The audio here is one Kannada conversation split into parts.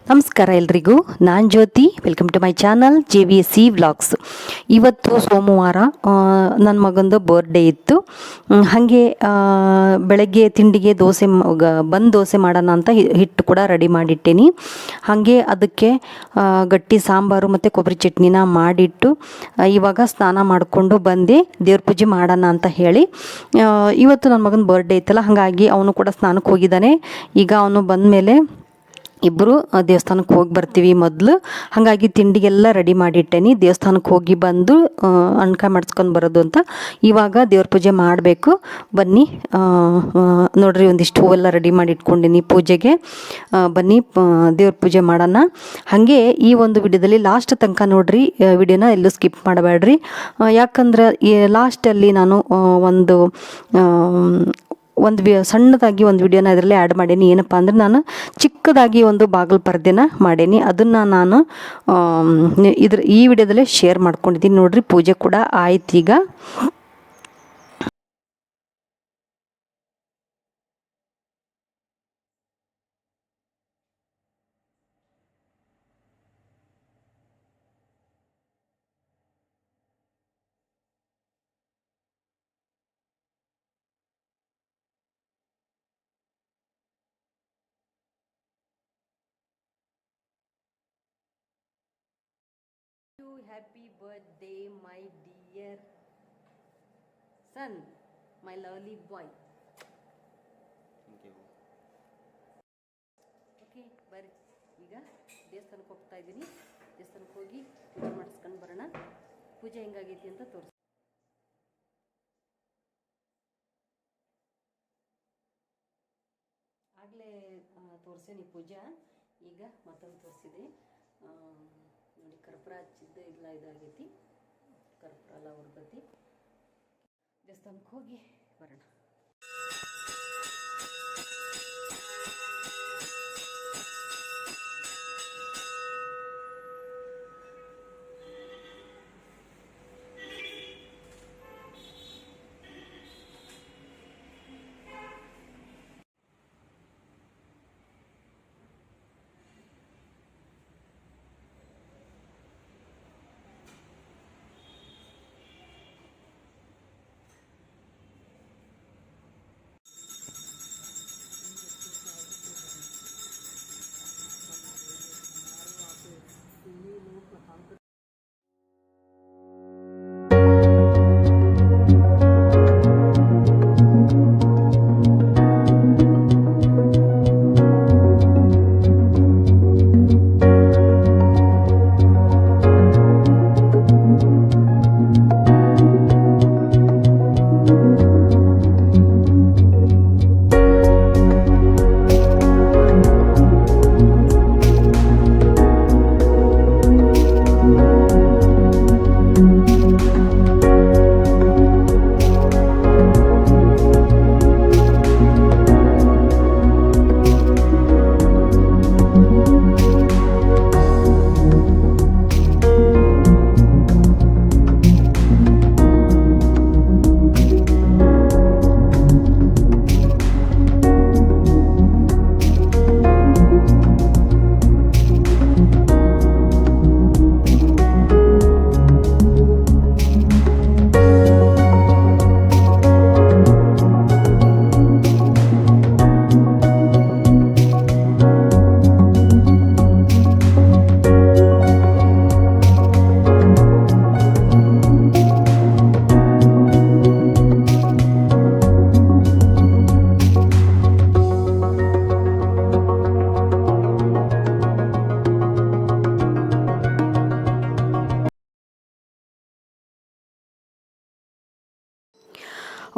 ನಮಸ್ಕಾರ ಎಲ್ರಿಗೂ, ನಾನು Jyoti. Welcome to my channel JVSC vlogs. ಇವತ್ತು ಸೋಮವಾರ, ನನ್ನ ಮಗಂದು ಬರ್ಡೇ ಇತ್ತು. ಹಾಗೆ ಬೆಳಗ್ಗೆ ತಿಂಡಿಗೆ ದೋಸೆ ಮಾಡೋಣ ಅಂತ ಹಿಟ್ಟು ಕೂಡ ರೆಡಿ ಮಾಡಿಟ್ಟೇನಿ. ಹಾಗೆ ಅದಕ್ಕೆ ಗಟ್ಟಿ ಸಾಂಬಾರು ಮತ್ತು ಕೊಬ್ಬರಿ ಚಟ್ನಿನ ಮಾಡಿಟ್ಟು ಇವಾಗ ಸ್ನಾನ ಮಾಡಿಕೊಂಡು ಬಂದೆ ದೇವ್ರ ಪೂಜೆ ಮಾಡೋಣ ಅಂತ ಹೇಳಿ. ಇವತ್ತು ನನ್ನ ಮಗನ ಬರ್ಡೇ ಇತ್ತಲ್ಲ, ಹಾಗಾಗಿ ಅವನು ಕೂಡ ಸ್ನಾನಕ್ಕೆ ಹೋಗಿದ್ದಾನೆ. ಈಗ ಅವನು ಬಂದ ಮೇಲೆ ಇಬ್ಬರು ದೇವಸ್ಥಾನಕ್ಕೆ ಹೋಗಿ ಬರ್ತೀವಿ ಮೊದಲು. ಹಾಗಾಗಿ ತಿಂಡಿಗೆಲ್ಲ ರೆಡಿ ಮಾಡಿಟ್ಟೇನಿ. ದೇವಸ್ಥಾನಕ್ಕೆ ಹೋಗಿ ಬಂದು ಅಣ್ಕಾಯಿ ಮಾಡಿಸ್ಕೊಂಡು ಬರೋದು ಅಂತ ಇವಾಗ ದೇವ್ರ ಪೂಜೆ ಮಾಡಬೇಕು. ಬನ್ನಿ ನೋಡ್ರಿ, ಒಂದಿಷ್ಟು ಹೂವೆಲ್ಲ ರೆಡಿ ಮಾಡಿ ಇಟ್ಕೊಂಡಿನಿ ಪೂಜೆಗೆ. ಬನ್ನಿ ದೇವ್ರ ಪೂಜೆ ಮಾಡೋಣ. ಹಾಗೆ ಈ ಒಂದು ವಿಡಿಯೋದಲ್ಲಿ ಲಾಸ್ಟ್ ತನಕ ನೋಡ್ರಿ, ವಿಡಿಯೋನ ಎಲ್ಲೂ ಸ್ಕಿಪ್ ಮಾಡಬೇಡ್ರಿ. ಯಾಕಂದ್ರೆ ಈ ಲಾಸ್ಟಲ್ಲಿ ನಾನು ಸಣ್ಣದಾಗಿ ಒಂದು ವಿಡಿಯೋನ ಇದರಲ್ಲಿ ಆ್ಯಡ್ ಮಾಡೀನಿ. ಏನಪ್ಪ ಅಂದರೆ, ನಾನು ಚಿಕ್ಕದಾಗಿ ಒಂದು ಬಾಗಿಲು ಪರ್ದೆನ ಮಾಡೀನಿ. ಅದನ್ನು ನಾನು ಈ ವಿಡಿಯೋದಲ್ಲೇ ಶೇರ್ ಮಾಡ್ಕೊಂಡಿದ್ದೀನಿ. ನೋಡ್ರಿ, ಪೂಜೆ ಕೂಡ ಆಯ್ತು. ಈಗ Happy birthday, my dear son, my lovely boy. Thank you. Okay, ಬರ್ರಿ, ಈಗ ದೇವಸ್ಥಾನಕ್ಕೆ ಹೋಗ್ತಾ ಇದ್ದೀನಿ. ದೇವಸ್ಥಾನಕ್ಕೆ ಹೋಗಿ ಪೂಜೆ ಮಾಡಿಸ್ಕೊಂಡು ಬರೋಣ. ಪೂಜೆ ಹೆಂಗಾಗೈತಿ ಅಂತ ತೋರಿಸಿ. ಆಗಲೇ ತೋರಿಸೇನಿ ಪೂಜಾ. ಈಗ ಮತ್ತೊಂದು ತೋರಿಸಿದೆ. ನೋಡಿ, ಕರ್ಪೂರ ಹಚ್ಚಿದ್ದು ಇಲ್ಲ, ಇದಾಗೈತಿ. ಕರ್ಪೂರ ಎಲ್ಲ ಉರ್ಗತಿ. ದೇವಸ್ಥಾನಕ್ಕೆ ಹೋಗಿ ಬರೋಣ.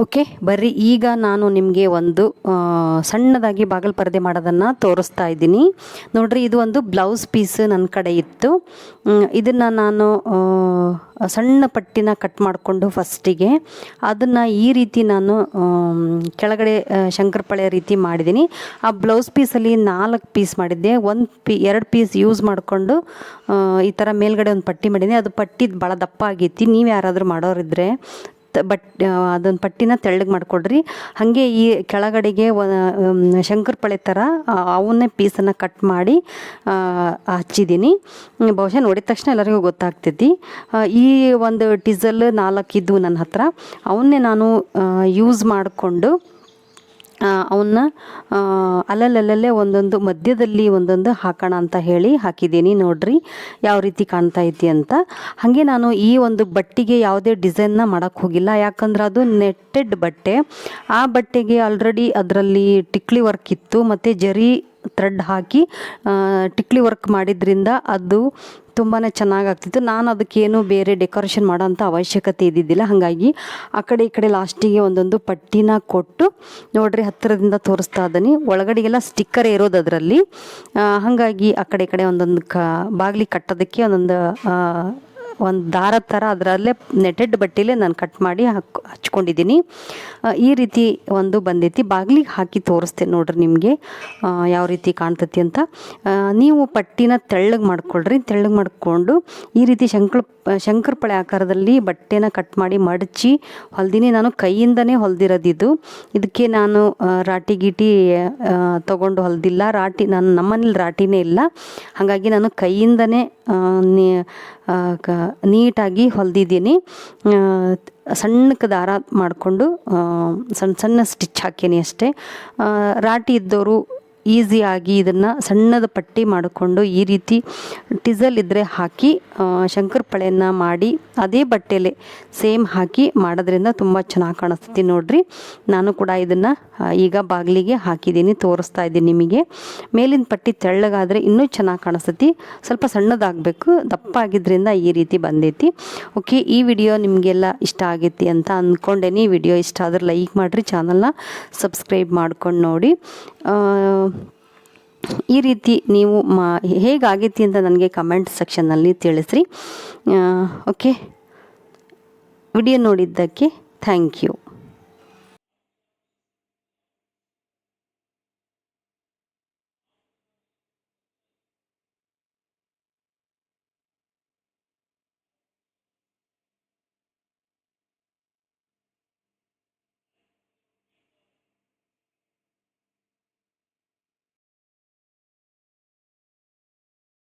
ಓಕೆ, ಬರ್ರಿ, ಈಗ ನಾನು ನಿಮಗೆ ಒಂದು ಸಣ್ಣದಾಗಿ ಬಾಗಿಲು ಪರದೆ ಮಾಡೋದನ್ನು ತೋರಿಸ್ತಾ ಇದ್ದೀನಿ. ನೋಡ್ರಿ, ಇದು ಒಂದು ಬ್ಲೌಸ್ ಪೀಸ್ ನನ್ನ ಕಡೆ ಇತ್ತು. ಇದನ್ನು ನಾನು ಸಣ್ಣ ಪಟ್ಟಿನ ಕಟ್ ಮಾಡಿಕೊಂಡು ಫಸ್ಟಿಗೆ ಅದನ್ನು ಈ ರೀತಿ ನಾನು ಕೆಳಗಡೆ ಶಂಕರಪಾಳೆ ರೀತಿ ಮಾಡಿದ್ದೀನಿ. ಆ ಬ್ಲೌಸ್ ಪೀಸಲ್ಲಿ 4 ಪೀಸ್ ಮಾಡಿದ್ದೆ. 2 ಪೀಸ್ ಯೂಸ್ ಮಾಡಿಕೊಂಡು ಈ ಥರ ಮೇಲ್ಗಡೆ ಒಂದು ಪಟ್ಟಿ ಮಾಡಿದ್ದೀನಿ. ಅದು ಪಟ್ಟಿದ್ದು ಭಾಳ ದಪ್ಪ ಆಗೈತಿ. ನೀವು ಯಾರಾದರೂ ಮಾಡೋರಿದ್ದರೆ ಅದೊಂದು ಪಟ್ಟಿನ ತೆಳ್ಳಗೆ ಮಾಡಿಕೊಡ್ರಿ. ಹಾಗೆ ಈ ಕೆಳಗಡೆಗೆ ಶಂಕರಪಳೆ ಥರ ಅವನ್ನೇ ಪೀಸನ್ನು ಕಟ್ ಮಾಡಿ ಹಚ್ಚಿದ್ದೀನಿ. ಬಹುಶಃ ನೋಡಿದ ತಕ್ಷಣ ಎಲ್ಲರಿಗೂ ಗೊತ್ತಾಗ್ತೈತಿ. ಈ ಒಂದು ಟಿಸಲ್ 4 ಇದ್ದು ನನ್ನ ಹತ್ರ, ಅವನ್ನೇ ನಾನು ಯೂಸ್ ಮಾಡಿಕೊಂಡು ಅವನ್ನ ಅಲ್ಲಲ್ಲೇ ಒಂದೊಂದು ಮಧ್ಯದಲ್ಲಿ ಒಂದೊಂದು ಹಾಕೋಣ ಅಂತ ಹೇಳಿ ಹಾಕಿದ್ದೀನಿ. ನೋಡ್ರಿ ಯಾವ ರೀತಿ ಕಾಣ್ತಾ ಐತಿ ಅಂತ. ಹಾಗೆ ನಾನು ಈ ಒಂದು ಬಟ್ಟೆಗೆ ಯಾವುದೇ ಡಿಸೈನ್ನ ಮಾಡೋಕ್ಕೆ ಹೋಗಿಲ್ಲ, ಯಾಕಂದ್ರೆ ಅದು ನೆಟ್ಟೆಡ್ ಬಟ್ಟೆ. ಆ ಬಟ್ಟೆಗೆ ಆಲ್ರೆಡಿ ಅದರಲ್ಲಿ ಟಿಕ್ಲಿ ವರ್ಕ್ ಇತ್ತು ಮತ್ತು ಜರಿ ಥ್ರೆಡ್ ಹಾಕಿ ಟಿಕ್ಲಿ ವರ್ಕ್ ಮಾಡಿದ್ರಿಂದ ಅದು ತುಂಬಾ ಚೆನ್ನಾಗಾಗ್ತಿತ್ತು. ನಾನು ಅದಕ್ಕೇನು ಬೇರೆ ಡೆಕೋರೇಷನ್ ಮಾಡೋಂಥ ಅವಶ್ಯಕತೆ ಇದ್ದಿದ್ದಿಲ್ಲ. ಹಾಗಾಗಿ ಆ ಕಡೆ ಈ ಕಡೆ ಲಾಸ್ಟಿಗೆ ಒಂದೊಂದು ಪಟ್ಟಿನ ಕೊಟ್ಟು ನೋಡ್ರಿ ಹತ್ತಿರದಿಂದ ತೋರಿಸ್ತಾ ಇದ್ದೀನಿ. ಒಳಗಡೆಗೆಲ್ಲ ಸ್ಟಿಕ್ಕರ್ ಇರೋದು ಅದರಲ್ಲಿ. ಹಾಗಾಗಿ ಆ ಕಡೆ ಈ ಕಡೆ ಒಂದೊಂದು ಬಾಗಿಲಿ ಕಟ್ಟೋದಕ್ಕೆ ಒಂದು ದಾರ ಥರ ಅದರಲ್ಲೇ ನೆಟೆಡ್ ಬಟ್ಟೆಲೇ ನಾನು ಕಟ್ ಮಾಡಿ ಹಚ್ಕೊಂಡಿದ್ದೀನಿ. ಈ ರೀತಿ ಒಂದು ಬಂದೈತಿ. ಬಾಗಿಲಿಗೆ ಹಾಕಿ ತೋರಿಸ್ತೇನೆ ನೋಡ್ರಿ ನಿಮಗೆ ಯಾವ ರೀತಿ ಕಾಣ್ತೈತಿ ಅಂತ. ನೀವು ಪಟ್ಟಿನ ತೆಳ್ಳಗೆ ಮಾಡ್ಕೊಳ್ರಿ. ತೆಳ್ಳಗೆ ಮಾಡಿಕೊಂಡು ಈ ರೀತಿ ಶಂಕರಪಳೆ ಆಕಾರದಲ್ಲಿ ಬಟ್ಟೆನ ಕಟ್ ಮಾಡಿ ಮಡಚಿ ಹೊಲ್ದಿನಿ. ನಾನು ಕೈಯಿಂದನೇ ಹೊಲ್ದಿರೋದಿದು. ಇದಕ್ಕೆ ನಾನು ರಾಟಿ ಗೀಟಿ ತೊಗೊಂಡು ಹೊಲ್ದಿಲ್ಲ. ನಮ್ಮನೇಲಿ ರಾಟಿನೇ ಇಲ್ಲ. ಹಾಗಾಗಿ ನಾನು ಕೈಯಿಂದನೇ ನೀಟಾಗಿ ಹೊಲ್ದಿದ್ದೀನಿ. ಸಣ್ಣಕ್ಕೆ ದಾರ ಮಾಡಿಕೊಂಡು ಸಣ್ಣ ಸ್ಟಿಚ್ ಹಾಕೀನಿ ಅಷ್ಟೇ. ರಾಟಿ ಇದ್ದವರು ಈಸಿಯಾಗಿ ಇದನ್ನು ಸಣ್ಣದ ಪಟ್ಟಿ ಮಾಡಿಕೊಂಡು ಈ ರೀತಿ ಟಿಸಲ್ ಇದ್ದರೆ ಹಾಕಿ ಶಂಕರಪಳೆಯನ್ನು ಮಾಡಿ ಅದೇ ಬಟ್ಟೆಲೆ ಸೇಮ್ ಹಾಕಿ ಮಾಡೋದ್ರಿಂದ ತುಂಬ ಚೆನ್ನಾಗಿ ಕಾಣಿಸ್ತೀವಿ ನೋಡ್ರಿ. ನಾನು ಕೂಡ ಇದನ್ನು ಈಗ ಬಾಗಿಲಿಗೆ ಹಾಕಿದ್ದೀನಿ, ತೋರಿಸ್ತಾ ಇದ್ದೀನಿ ನಿಮಗೆ. ಮೇಲಿನ ಪಟ್ಟಿ ತೆಳ್ಳಗಾದರೆ ಇನ್ನೂ ಚೆನ್ನಾಗಿ ಕಾಣಿಸ್ತೈತಿ. ಸ್ವಲ್ಪ ಸಣ್ಣದಾಗಬೇಕು, ದಪ್ಪ ಆಗಿದ್ದರಿಂದ ಈ ರೀತಿ ಬಂದೈತಿ. ಓಕೆ, ಈ ವಿಡಿಯೋ ನಿಮಗೆಲ್ಲ ಇಷ್ಟ ಆಗೈತಿ ಅಂತ ಅಂದ್ಕೊಂಡೇನಿ. ವಿಡಿಯೋ ಇಷ್ಟ ಆದರೆ ಲೈಕ್ ಮಾಡಿರಿ, ಚಾನಲ್ನ ಸಬ್ಸ್ಕ್ರೈಬ್ ಮಾಡ್ಕೊಂಡು ನೋಡಿ. ಈ ರೀತಿ ನೀವು ಹೇಗಾಗೈತಿ ಅಂತ ನನಗೆ ಕಮೆಂಟ್ ಸೆಕ್ಷನ್ನಲ್ಲಿ ತಿಳಿಸ್ರಿ. ಓಕೆ, ವಿಡಿಯೋ ನೋಡಿದ್ದಕ್ಕೆ ಥ್ಯಾಂಕ್ ಯು.